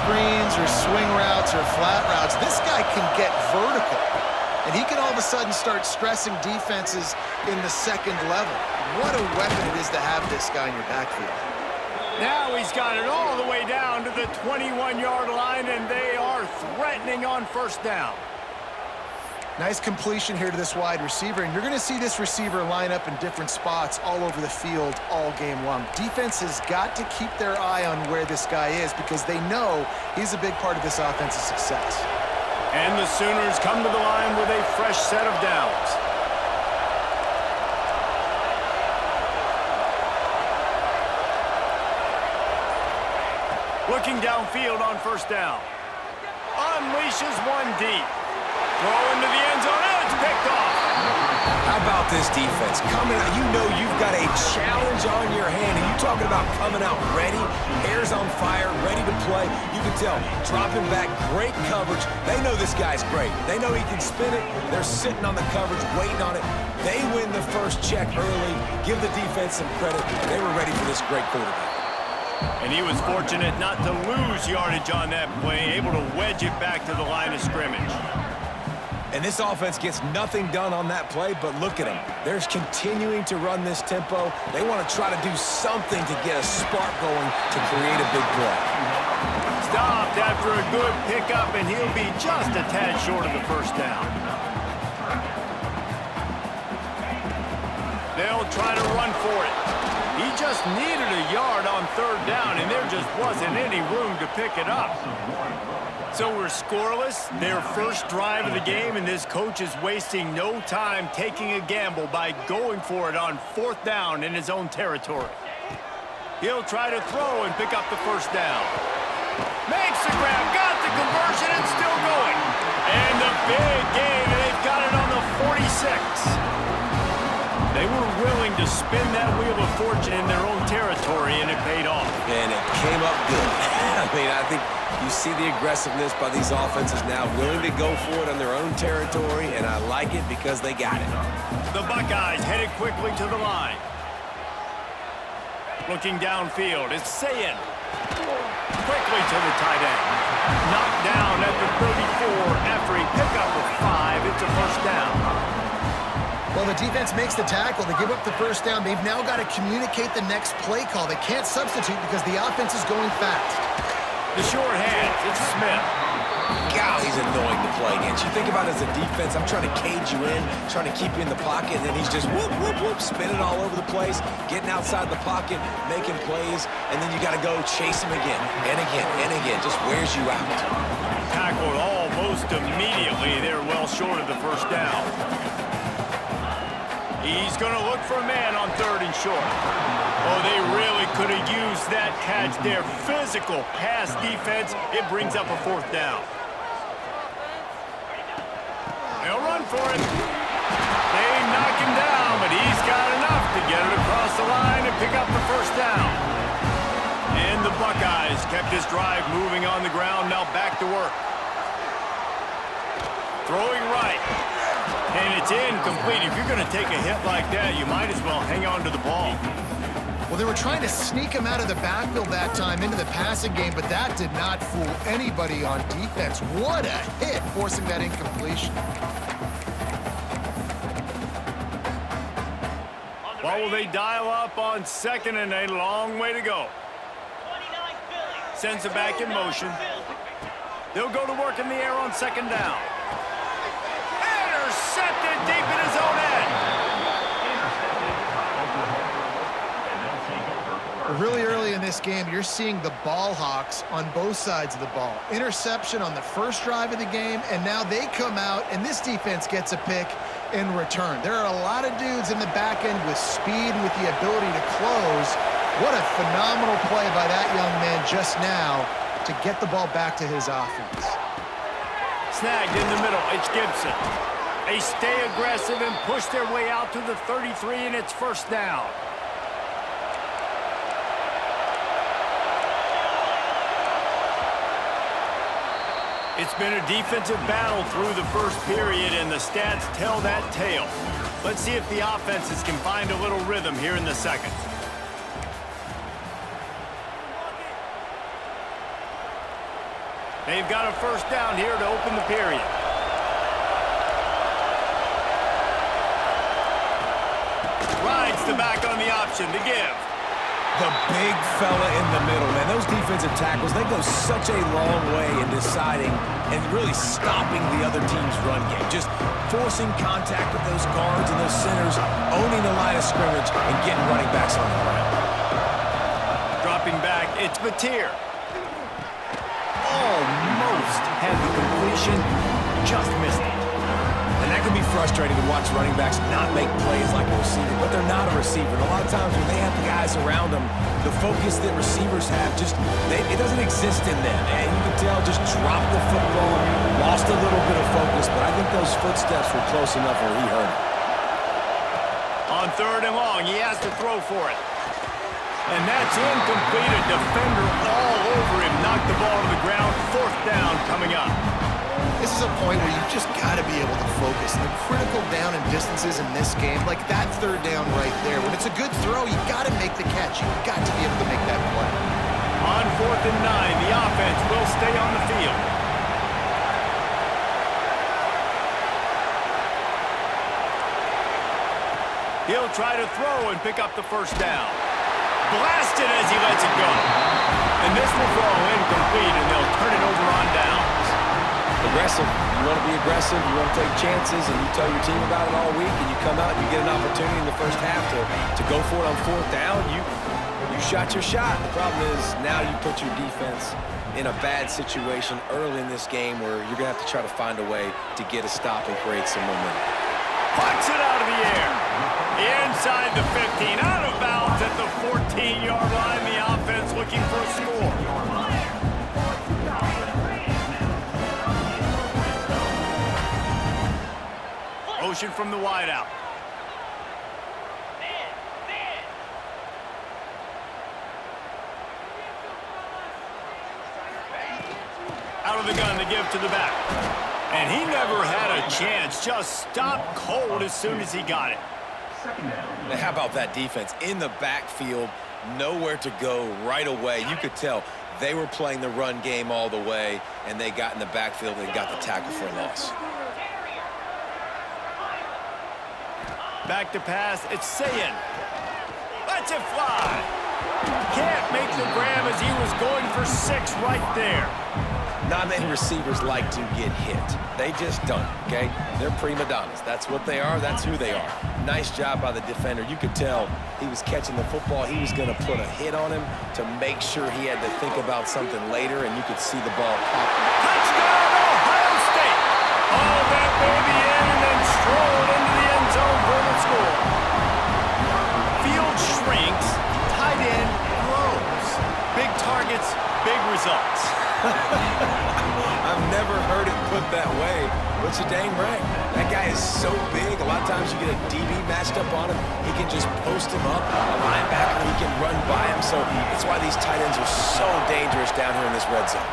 screens or swing routes or flat routes. This guy can get vertical, and he can all of a sudden start stressing defenses in the second level. What a weapon it is to have this guy in your backfield. Now he's got it all the way down to the 21-yard line, and they are threatening on first down. Nice completion here to this wide receiver, and you're going to see this receiver line up in different spots all over the field all game long. Defense has got to keep their eye on where this guy is because they know he's a big part of this offense's success. And the Sooners come to the line with a fresh set of downs. Looking downfield on first down. Unleashes one deep. Throw into the end zone, and it's picked off. How about this defense? Coming out, you know you've got a challenge on your hand, and you talking about coming out ready, hair's on fire, ready to play. You can tell, dropping back, great coverage. They know this guy's great. They know he can spin it. They're sitting on the coverage, waiting on it. They win the first check early. Give the defense some credit. They were ready for this great quarterback. And he was fortunate not to lose yardage on that play, able to wedge it back to the line of scrimmage. And this offense gets nothing done on that play, but look at them. They're continuing to run this tempo. They want to try to do something to get a spark going to create a big play. Stopped after a good pickup, and he'll be just a tad short of the first down. They'll try to run for it. He just needed a yard on third down, and there just wasn't any room to pick it up. So we're scoreless, their first drive of the game, and this coach is wasting no time taking a gamble by going for it on fourth down in his own territory. He'll try to throw and pick up the first down. Makes the grab, got the conversion, and still going. And the big gain, and they've got it on the 46. They were willing to spin that wheel of fortune in their own territory, and it paid off. And it came up good. I mean, I think you see the aggressiveness by these offenses now, willing to go for it on their own territory, and I like it because they got it. The Buckeyes headed quickly to the line. Looking downfield, it's Sayin. Quickly to the tight end. Knocked down at the 34 after a pickup of 5. It's a first down. Well, the defense makes the tackle. They give up the first down. They've now got to communicate the next play call. They can't substitute because the offense is going fast. The short hands, it's Smith. God, he's annoying to play against. You think about it as a defense, I'm trying to cage you in, trying to keep you in the pocket, and then he's just whoop, whoop, whoop, spinning all over the place, getting outside the pocket, making plays, and then you got to go chase him again, and again, and again. Just wears you out. Tackled almost immediately. They're well short of the first down. He's going to look for a man on third and short. Oh, they really could have used that catch there. Physical pass defense. It brings up a fourth down. They'll run for it. They knock him down, but he's got enough to get it across the line and pick up the first down. And the Buckeyes kept this drive moving on the ground. Now back to work. Throwing right. And it's incomplete. If you're going to take a hit like that, you might as well hang on to the ball. Well, they were trying to sneak him out of the backfield that time into the passing game, but that did not fool anybody on defense. What a hit, forcing that incompletion. Well, will they dial up on second and a long way to go? Sends it back in motion. They'll go to work in the air on second down. Intercepted deep in his own end. Really early in this game, you're seeing the ball hawks on both sides of the ball. Interception on the first drive of the game, and now they come out, and this defense gets a pick in return. There are a lot of dudes in the back end with speed and with the ability to close. What a phenomenal play by that young man just now to get the ball back to his offense. Snagged in the middle, it's Gibson. They stay aggressive and push their way out to the 33, and it's first down. It's been a defensive battle through the first period, and the stats tell that tale. Let's see if the offenses can find a little rhythm here in the second. They've got a first down here to open the period. Rides the back on the option to give. The big fella in the middle, man. Those defensive tackles, they go such a long way in deciding and really stopping the other team's run game. Just forcing contact with those guards and those centers, owning the line of scrimmage, and getting running backs on the ground. Dropping back, it's Mateer. Almost had the completion, just missed it. And that can be frustrating to watch running backs not make plays like a receiver, but they're not a receiver. And a lot of times when they have the guys around them, the focus that receivers have, it doesn't exist in them. And you can tell, just dropped the football, lost a little bit of focus, but I think those footsteps were close enough where he heard it. On 3rd and long, he has to throw for it. And that's incomplete. A defender all over him. Knocked the ball to the ground. 4th down coming up. This is a point where you've just got to be able to focus. The critical down and distances in this game, like that 3rd down right there. When it's a good throw, you've got to make the catch. You've got to be able to make that play. On 4th and 9, the offense will stay on the field. He'll try to throw and pick up the first down. Blasted as he lets it go. And this will fall incomplete, and they'll turn it over on downs. Aggressive. You want to be aggressive. You want to take chances, and you tell your team about it all week, and you come out and you get an opportunity in the first half to go for it on 4th down. You shot your shot. The problem is now you put your defense in a bad situation early in this game where you're going to have to try to find a way to get a stop and create some momentum. Puts it out of the air. Inside the 15, out of bounds at the 14-yard line. The offense looking for a score. Motion from the wideout. Out of the gun to give to the back. And he never had a chance. Just stopped cold as soon as he got it. Now, how about that defense? In the backfield, nowhere to go right away. You could tell they were playing the run game all the way, and they got in the backfield and got the tackle for a loss. Back to pass, it's Sayin. Lets it fly. Can't make the grab as he was going for 6 right there. Not many receivers like to get hit. They just don't, okay? They're prima donnas. That's what they are. That's who they are. Nice job by the defender. You could tell he was catching the football. He was going to put a hit on him to make sure he had to think about something later, and you could see the ball pop. Touchdown, Ohio State! Oh, that baby in and then strolled into the end zone for the score. Field shrinks, tight end grows. Big targets, big results. I've never heard it put that way, but you're dang right. That guy is so big. A lot of times you get a DB matched up on him. He can just post him up. A linebacker, he can run by him. So that's why these tight ends are so dangerous down here in this red zone.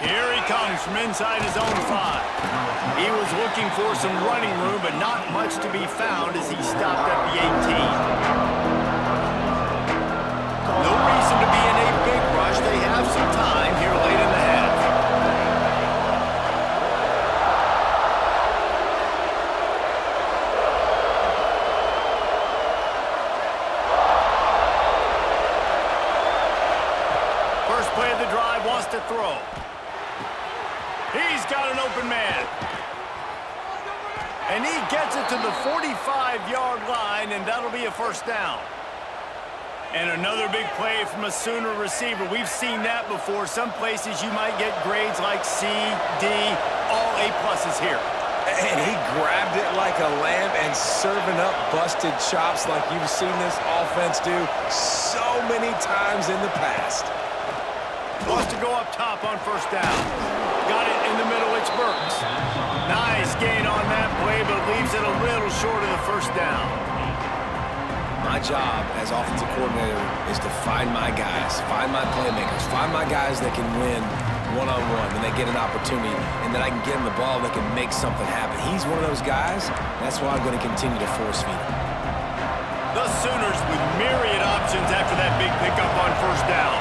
Here he comes from inside his own 5. He was looking for some running room, but not much to be found as he stopped at the 18. No reason to be in a big rush. They have some time here late in the half. First play of the drive, wants to throw. He's got an open man. And he gets it to the 45-yard line, and that'll be a first down. And another big play from a Sooner receiver. We've seen that before. Some places you might get grades like C, D, all A-pluses here. And he grabbed it like a lamb and serving up busted chops like you've seen this offense do so many times in the past. Wants to go up top on first down. Got it in the middle, it's Burks. Nice gain on that play, but leaves it a little short of the first down. My job as offensive coordinator is to find my guys, find my playmakers, find my guys that can win one-on-one when they get an opportunity, and that I can get them the ball and they can make something happen. He's one of those guys. That's why I'm going to continue to force feed him. The Sooners with myriad options after that big pickup on first down.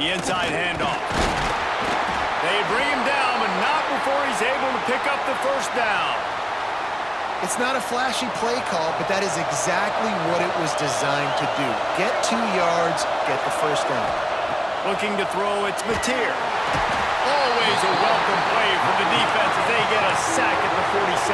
The inside handoff. They bring him down, but not before he's able to pick up the first down. It's not a flashy play call, but that is exactly what it was designed to do. Get 2 yards, get the first down. Looking to throw, it's Mateer. Always a welcome play for the defense as they get a sack at the 47.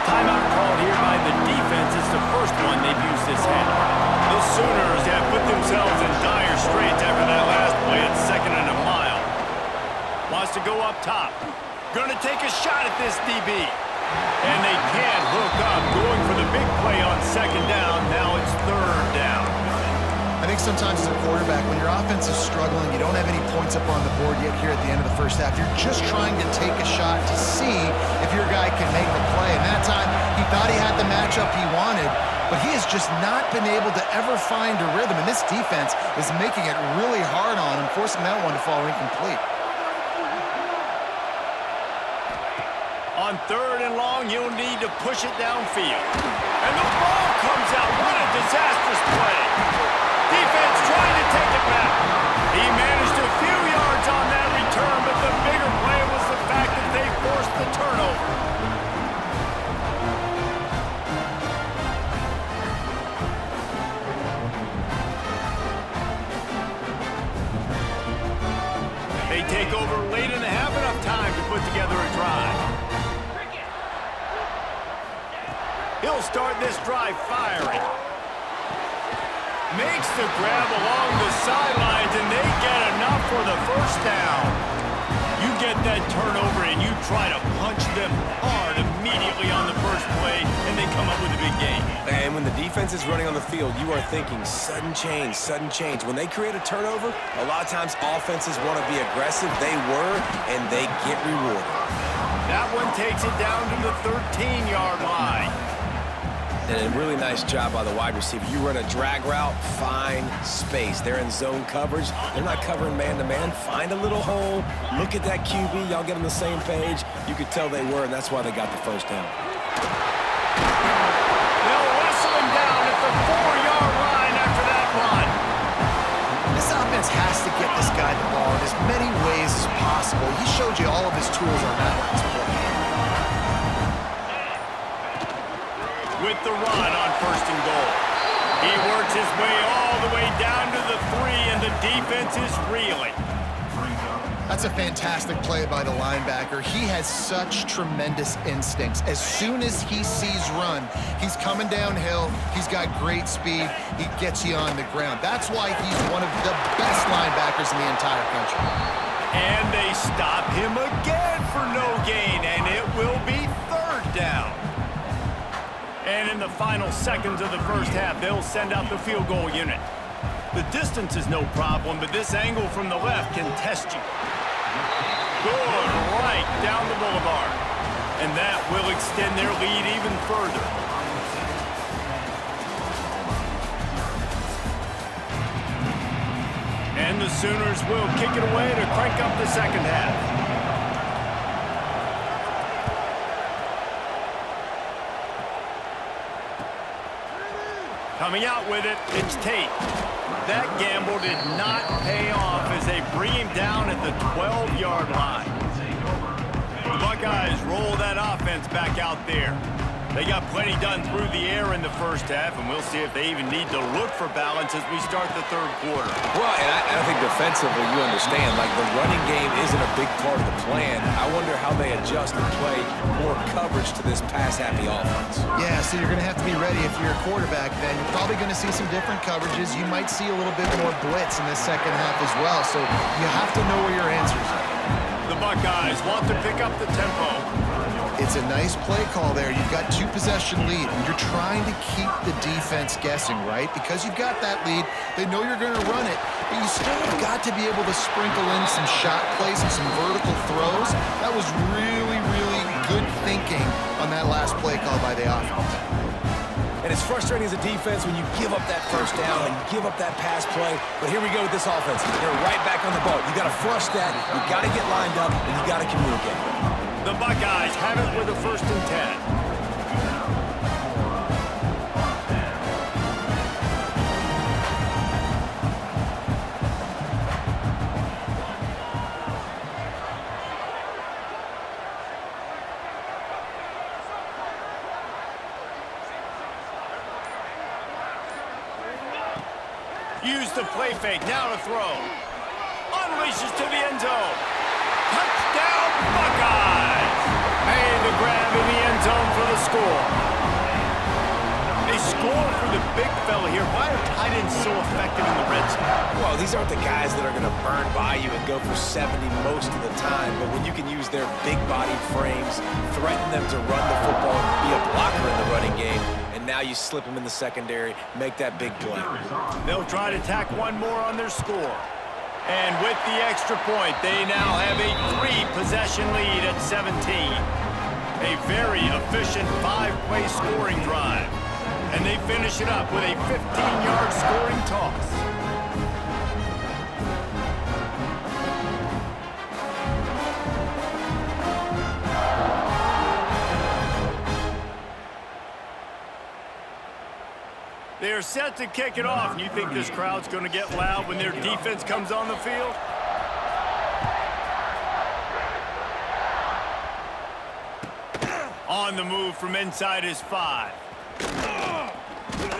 Timeout called here by the defense. It's the first one they've used this half. The Sooners have put themselves in dire straits after that last play at 2nd and a mile. Wants to go up top. Going to take a shot at this DB. And they can't hook up. Going for the big play on 2nd down. Now it's 3rd down. I think sometimes as a quarterback, when your offense is struggling, you don't have any points up on the board yet here at the end of the first half. You're just trying to take a shot to see if your guy can make the play. And that time, he thought he had the matchup he wanted, but he has just not been able to ever find a rhythm. And this defense is making it really hard on him, forcing that one to fall incomplete. On 3rd and long, you'll need to push it downfield. And the ball comes out. What a disastrous play. Defense trying to take it back. He managed a few yards on that return, but the bigger play was the fact that they forced the turnover. They take over late and have enough time to put together a drive. He'll start this drive firing. Makes the grab along the sidelines, and they get enough for the first down. You get that turnover, and you try to punch them hard immediately on the first play, and they come up with a big gain. And when the defense is running on the field, you are thinking sudden change, sudden change. When they create a turnover, a lot of times offenses want to be aggressive. They were, and they get rewarded. That one takes it down to the 13-yard line. And a really nice job by the wide receiver. You run a drag route, find space. They're in zone coverage. They're not covering man-to-man. Find a little hole. Look at that QB. Y'all get on the same page. You could tell they were, and that's why they got the first down. They'll wrestle him down at the 4-yard line after that run. This offense has to get this guy the ball in as many ways as possible. He showed you all of his tools on that last play. With the run on 1st and goal. He works his way all the way down to the 3, and the defense is reeling. That's a fantastic play by the linebacker. He has such tremendous instincts. As soon as he sees run, he's coming downhill. He's got great speed. He gets you on the ground. That's why he's one of the best linebackers in the entire country. And they stop him again for no gain, and it will be 3rd down. And in the final seconds of the first half, they'll send out the field goal unit. The distance is no problem, but this angle from the left can test you. Good right down the boulevard. And that will extend their lead even further. And the Sooners will kick it away to crank up the second half. Coming out with it, it's Tate. That gamble did not pay off as they bring him down at the 12-yard line. The Buckeyes roll that offense back out there. They got plenty done through the air in the first half, and we'll see if they even need to look for balance as we start the 3rd quarter. Well, and I think defensively, you understand, like the running game isn't a big part of the plan. I wonder how they adjust and play more coverage to this pass-happy offense. Yeah, so you're going to have to be ready if you're a quarterback then. You're probably going to see some different coverages. You might see a little bit more blitz in the second half as well, so you have to know where your answers are. The Buckeyes want to pick up the tempo. It's a nice play call there. You've got 2-possession lead, and you're trying to keep the defense guessing, right? Because you've got that lead, they know you're going to run it, but you still have got to be able to sprinkle in some shot plays and some vertical throws. That was really, really good thinking on that last play call by the offense. And it's frustrating as a defense when you give up that first down and you give up that pass play. But here we go with this offense. They're right back on the ball. You got to flush that. You got to get lined up, and you got to communicate. The Buckeyes have it with a 1st and 10. Use the play fake. Now to throw. Unleashes to the end zone. Touchdown, Buckeyes! Made the grab in the end zone for the score. They score for the big fella here. Why are tight ends so effective in the red zone? Well, these aren't the guys that are going to burn by you and go for 70 most of the time, but when you can use their big body frames, threaten them to run the football, be a blocker in the running game, and now you slip them in the secondary, make that big play. They'll try to tack one more on their score. And with the extra point, they now have a 3-possession lead at 17. A very efficient 5-play scoring drive. And they finish it up with a 15-yard scoring toss. They are set to kick it off. You think this crowd's going to get loud when their defense comes on the field? On the move from inside his 5.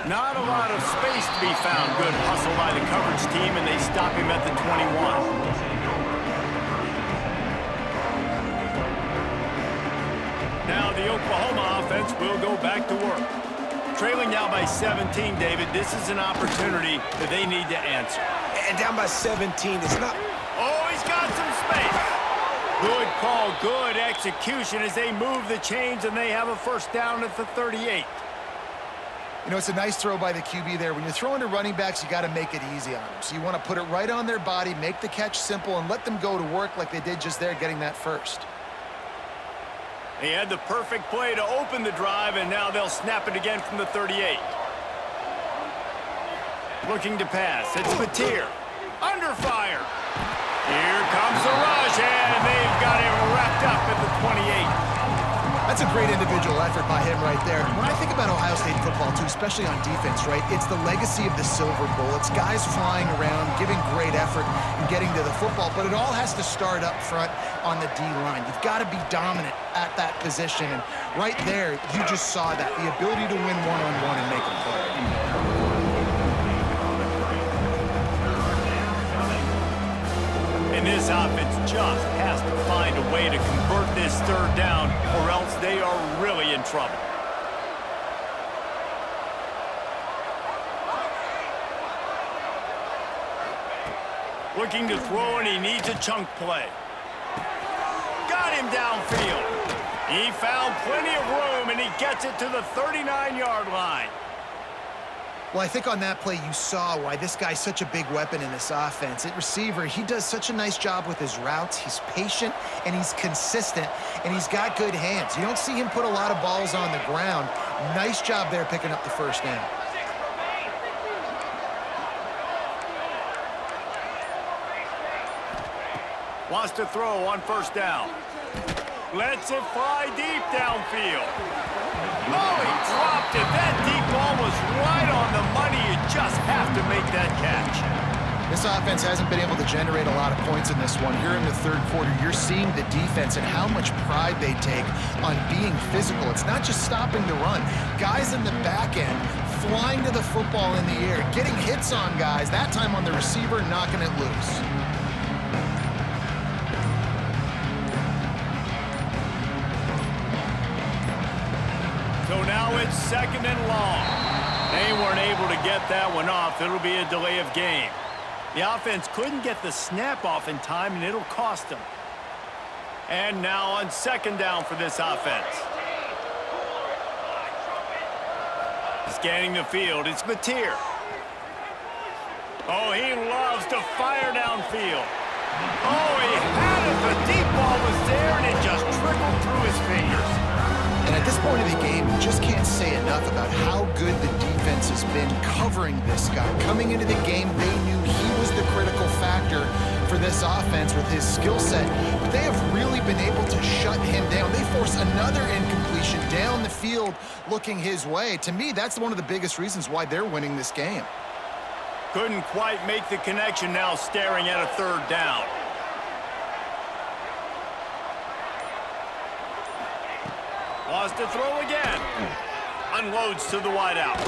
Not a lot of space to be found. Good hustle by the coverage team, and they stop him at the 21. Now the Oklahoma offense will go back to work. Trailing now by 17, David. This is an opportunity that they need to answer. And down by 17, it's not... Oh, he's got some space. Good call, good execution as they move the chains, and they have a first down at the 38. You know, it's a nice throw by the QB there. When you're throwing to running backs, you got to make it easy on them. So you want to put it right on their body, make the catch simple, and let them go to work like they did just there, getting that first. He had the perfect play to open the drive, and now they'll snap it again from the 38. Looking to pass. It's Mateer. Under fire. Here comes the rush, and they've got him wrapped up at the 28. That's a great individual effort by him right there. When I think about Ohio State football, too, especially on defense, right, it's the legacy of the Silver Bowl. It's guys flying around, giving great effort, and getting to the football. But it all has to start up front on the D-line. You've got to be dominant at that position. And right there, you just saw that, the ability to win one-on-one and make a play. And this offense just has to find a way to convert this third down, or else they are really in trouble. Looking to throw, and he needs a chunk play. Got him downfield. He found plenty of room, and he gets it to the 39-yard line. Well, I think on that play you saw why this guy's such a big weapon in this offense. At receiver, he does such a nice job with his routes. He's patient, and he's consistent, and he's got good hands. You don't see him put a lot of balls on the ground. Nice job there picking up the first down. Wants to throw on first down. Lets it fly deep downfield. Oh, he dropped it. That deep ball was right on the money. You just have to make that catch. This offense hasn't been able to generate a lot of points in this one. Here in the third quarter, you're seeing the defense and how much pride they take on being physical. It's not just stopping the run. Guys in the back end flying to the football in the air, getting hits on guys, that time on the receiver, knocking it loose. So now it's second and long. They weren't able to get that one off. It'll be a delay of game. The offense couldn't get the snap off in time, and it'll cost them. And now on second down for this offense. Scanning the field, it's Mateer. Oh, he loves to fire downfield. Oh, he had it. The deep ball was there, and it just trickled through his fingers. And at this point of the game, you just can't say enough about how good the defense has been covering this guy. Coming into the game, they knew he was the critical factor for this offense with his skill set. But they have really been able to shut him down. They force another incompletion down the field looking his way. To me, that's one of the biggest reasons why they're winning this game. Couldn't quite make the connection, now staring at a third down. Lost to throw again. Unloads to the wideout.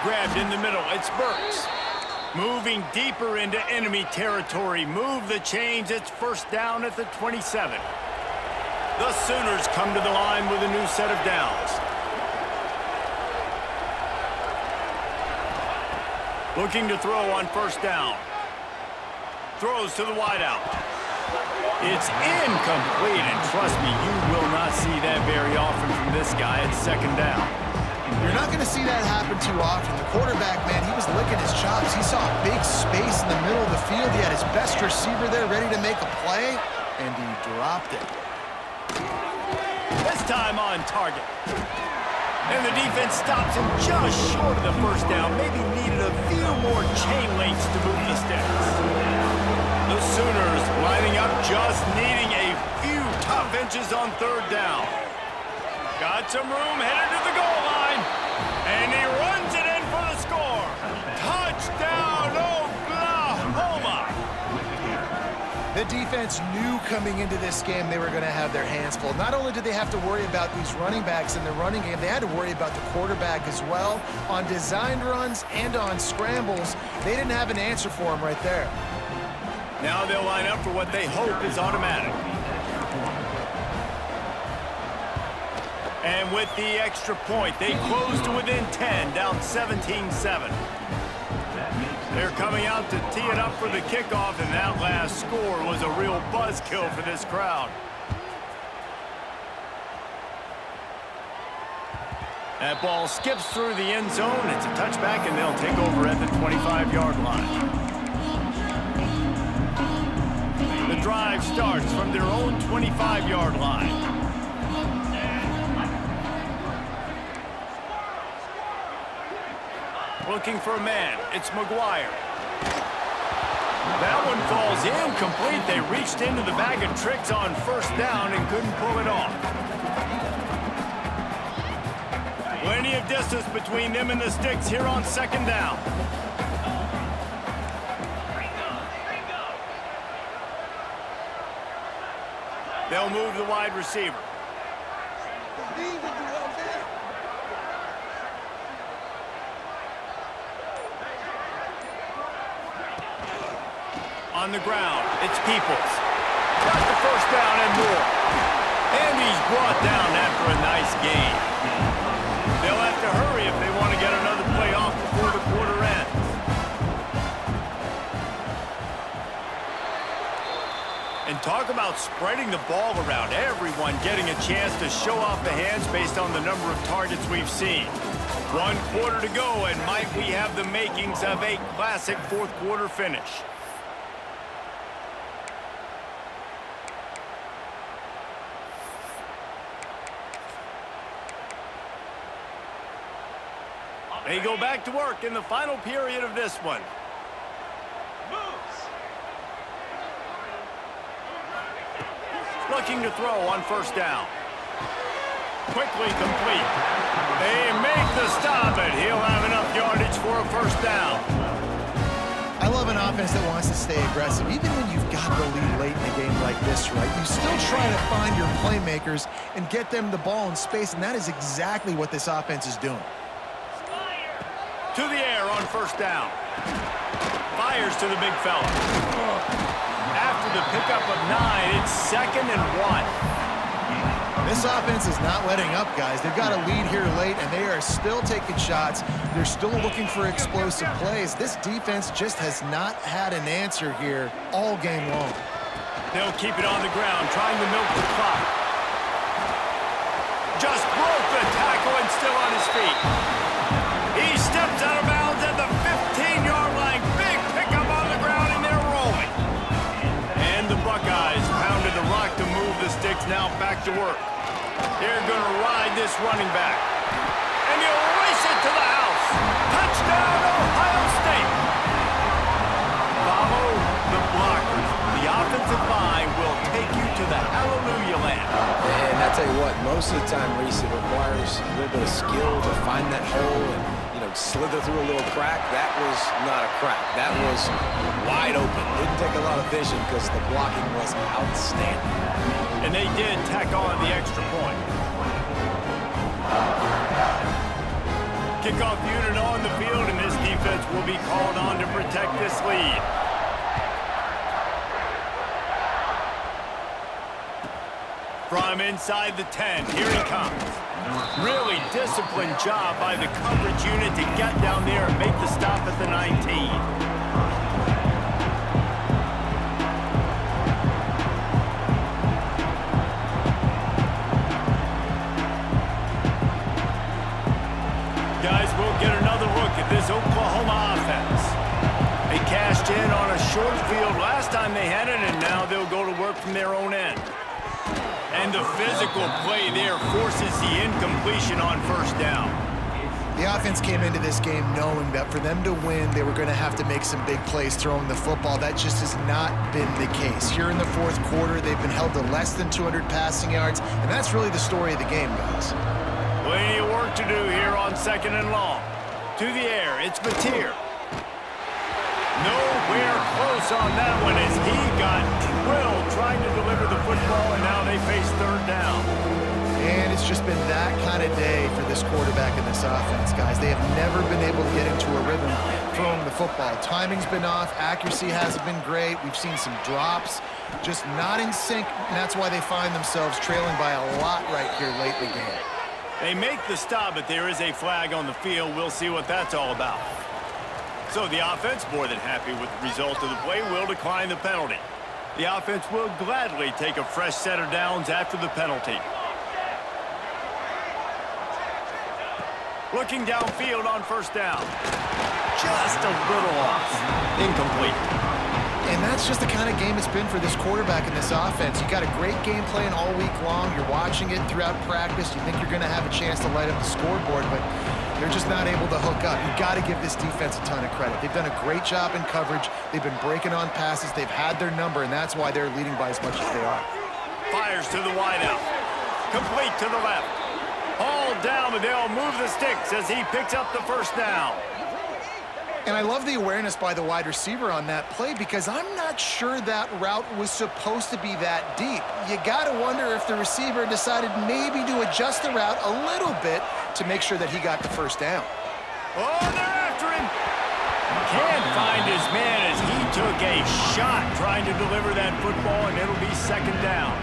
Grabbed in the middle. It's Burks. Moving deeper into enemy territory. Move the chains. It's first down at the 27. The Sooners come to the line with a new set of downs. Looking to throw on first down. Throws to the wideout. It's incomplete, and trust me, you will not see that very often from this guy at second down. You're not going to see that happen too often. The quarterback, man, he was licking his chops. He saw a big space in the middle of the field. He had his best receiver there ready to make a play, and he dropped it. This time on target. And the defense stops him just short of the first down. Maybe needed a few more chain links to move the sticks. The Sooners lining up, just needing a few tough inches on third down. Got some room, headed to the goal line. And he runs it in for the score. Touchdown, Oklahoma! The defense knew coming into this game they were going to have their hands full. Not only did they have to worry about these running backs in the running game, they had to worry about the quarterback as well. On designed runs and on scrambles, they didn't have an answer for him right there. Now they'll line up for what they hope is automatic. And with the extra point, they close to within 10, down 17-7. They're coming out to tee it up for the kickoff, and that last score was a real buzzkill for this crowd. That ball skips through the end zone. It's a touchback, and they'll take over at the 25-yard line. The drive starts from their own 25-yard line. Looking for a man. It's McGuire. That one falls incomplete. They reached into the bag of tricks on first down and couldn't pull it off. Plenty of distance between them and the sticks here on second down. They'll move the wide receiver. On the ground, it's Peoples. Got the first down and more. And he's brought down after a nice gain. They'll have to hurry if they want to get another play off before the quarter ends. And talk about spreading the ball around. Everyone getting a chance to show off the hands based on the number of targets we've seen. 1 quarter to go, and might we have the makings of a classic fourth quarter finish. They go back to work in the final period of this one. Looking to throw on first down. Quickly complete. They make the stop, and he'll have enough yardage for a first down. I love an offense that wants to stay aggressive. Even when you've got the lead late in a game like this, right, you still try to find your playmakers and get them the ball in space, and that is exactly what this offense is doing. To the air on first down. Fires to the big fella. After the pickup of 9, it's 2nd and 1. This offense is not letting up, guys. They've got a lead here late, and they are still taking shots. They're still looking for explosive plays. This defense just has not had an answer here all game long. They'll keep it on the ground, trying to milk the clock. Just broke the tackle and still on his feet. He steps out of bounds at the 15-yard line. Big pickup on the ground, and they're rolling. And the Buckeyes pounded the rock to move the sticks, now back to work. They're going to ride this running back. And he'll race it to the house. Touchdown, Ohio State. Follow the blockers. The offensive line will take you to the hallelujah land. And I tell you what, most of the time, Reese, it requires a little bit of skill to find that hole and, slither through a little crack. That was not a crack. That was wide open. Didn't take a lot of vision because the blocking was outstanding. And they did tack on the extra point. Kickoff unit on the field, and this defense will will be called on to protect this lead. From inside the 10, here he comes. Really disciplined job by the coverage unit to get down there and make the stop at the 19. Guys, we'll get another look at this Oklahoma offense. They cashed in on a short field last time they had it, and now they'll go to work from their own end. And the physical play there forces the incompletion on first down. The offense came into this game knowing that for them to win, they were going to have to make some big plays throwing the football. That just has not been the case. Here in the fourth quarter, they've been held to less than 200 passing yards, and that's really the story of the game, guys. Plenty of work to do here on second and long. To the air, it's Mateer. Nowhere close on that one as he got drilled trying to deliver the football, and now they face third down. And it's just been that kind of day for this quarterback and this offense, guys. They have never been able to get into a rhythm throwing the football. Timing's been off. Accuracy hasn't been great. We've seen some drops, just not in sync, and that's why they find themselves trailing by a lot right here late in the game. They make the stop, but there is a flag on the field. We'll see what that's all about. So the offense, more than happy with the result of the play, will decline the penalty. The offense will gladly take a fresh set of downs after the penalty. Looking downfield on first down. Just a little off. Incomplete. And that's just the kind of game it's been for this quarterback and this offense. You got a great game plan all week long. You're watching it throughout practice. You think you're going to have a chance to light up the scoreboard, but they're just not able to hook up. You've got to give this defense a ton of credit. They've done a great job in coverage. They've been breaking on passes. They've had their number, and that's why they're leading by as much as they are. Fires to the wideout. Complete to the left. Hauled down, but they'll move the sticks as he picks up the first down. And I love the awareness by the wide receiver on that play because I'm not sure that route was supposed to be that deep. You got to wonder if the receiver decided maybe to adjust the route a little bit to make sure that he got the first down. Oh, they're after him. Can't find his man as he took a shot trying to deliver that football, and it'll be second down.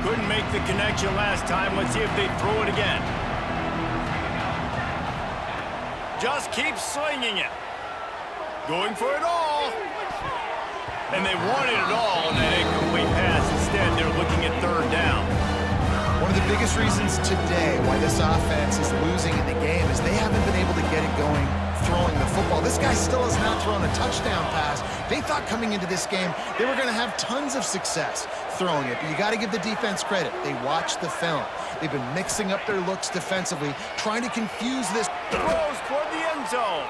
Couldn't make the connection last time. Let's see if they throw it again. Just keep slinging it. Going for it all. And they wanted it all on that incomplete pass. Instead, they're looking at third down. One of the biggest reasons today why this offense is losing in the game is they haven't been able to get it going throwing the football. This guy still has not thrown a touchdown pass. They thought coming into this game they were going to have tons of success throwing it, but you got to give the defense credit. They watched the film. They've been mixing up their looks defensively, trying to confuse this. Throws toward the end zone.